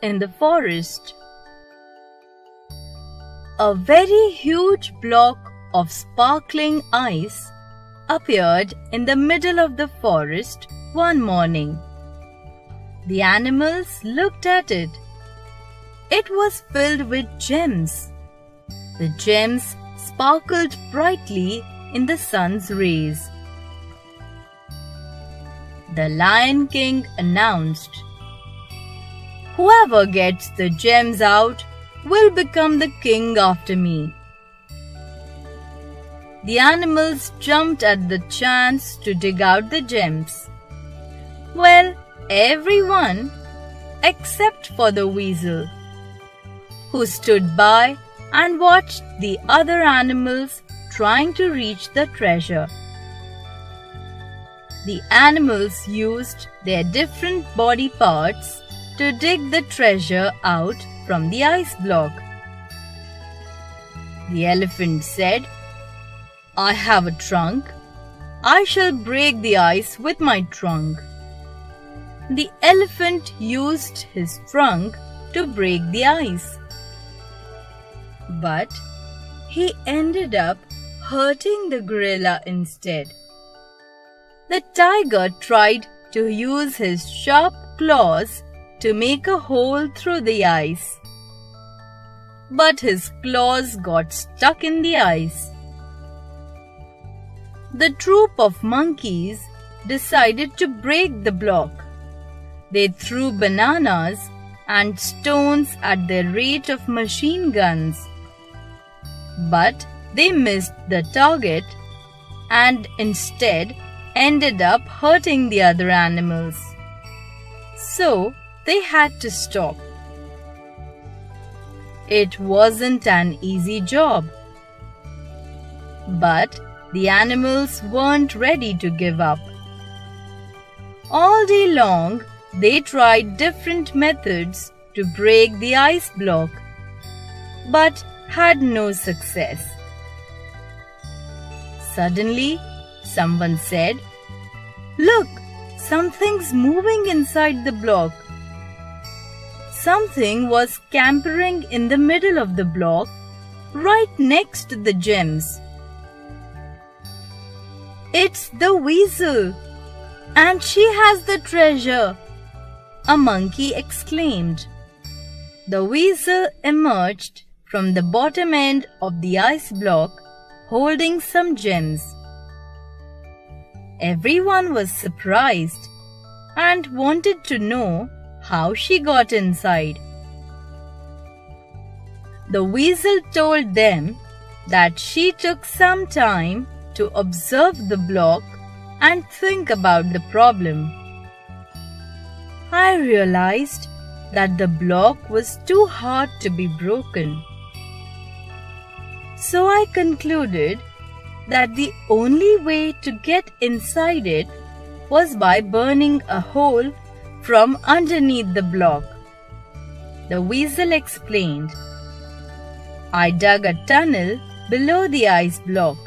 in the forest. A very huge block of sparkling ice appeared in the middle of the forest one morning. The animals looked at it. It was filled with gems. The gems sparkled brightly in the sun's rays. The Lion King announced, "Whoever gets the gems out will become the king after me." The animals jumped at the chance to dig out the gems. Well, everyone except for the weasel, who stood by and watched the other animals trying to reach the treasure. The animals used their different body parts to dig the treasure out from the ice block. The elephant said, "I have a trunk. I shall break the ice with my trunk." The elephant used his trunk to break the ice. But he ended up hurting the gorilla instead. The tiger tried to use his sharp claws to make a hole through the ice. But his claws got stuck in the ice. The troop of monkeys decided to break the block. They threw bananas and stones at the rate of machine guns. But they missed the target and instead ended up hurting the other animals. So they had to stop. It wasn't an easy job. But the animals weren't ready to give up. All day long, they tried different methods to break the ice block, but had no success. Suddenly, someone said, "Look, something's moving inside the block." Something was scampering in the middle of the block, right next to the gems. "It's the weasel, and she has the treasure," a monkey exclaimed. The weasel emerged from the bottom end of the ice block, holding some gems. Everyone was surprised and wanted to know how she got inside. The weasel told them that she took some time to observe the block and think about the problem. "I realized that the block was too hard to be broken. So I concluded that the only way to get inside it was by burning a hole from underneath the block." The weasel explained, "I dug a tunnel below the ice block.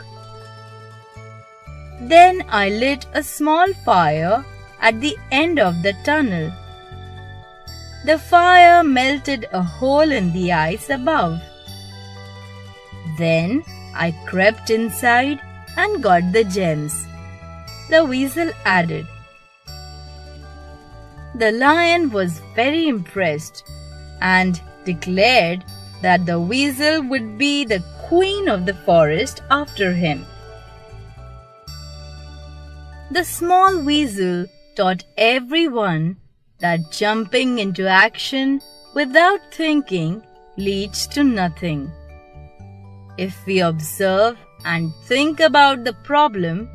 Then I lit a small fire at the end of the tunnel. The fire melted a hole in the ice above. Then I crept inside and got the gems," the weasel added. The lion was very impressed and declared that the weasel would be the queen of the forest after him. The small weasel taught everyone that jumping into action without thinking leads to nothing. If we observe and think about the problem,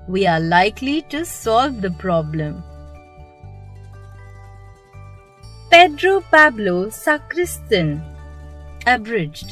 we are likely to solve the problem. Pedro Pablo Sacristan, abridged.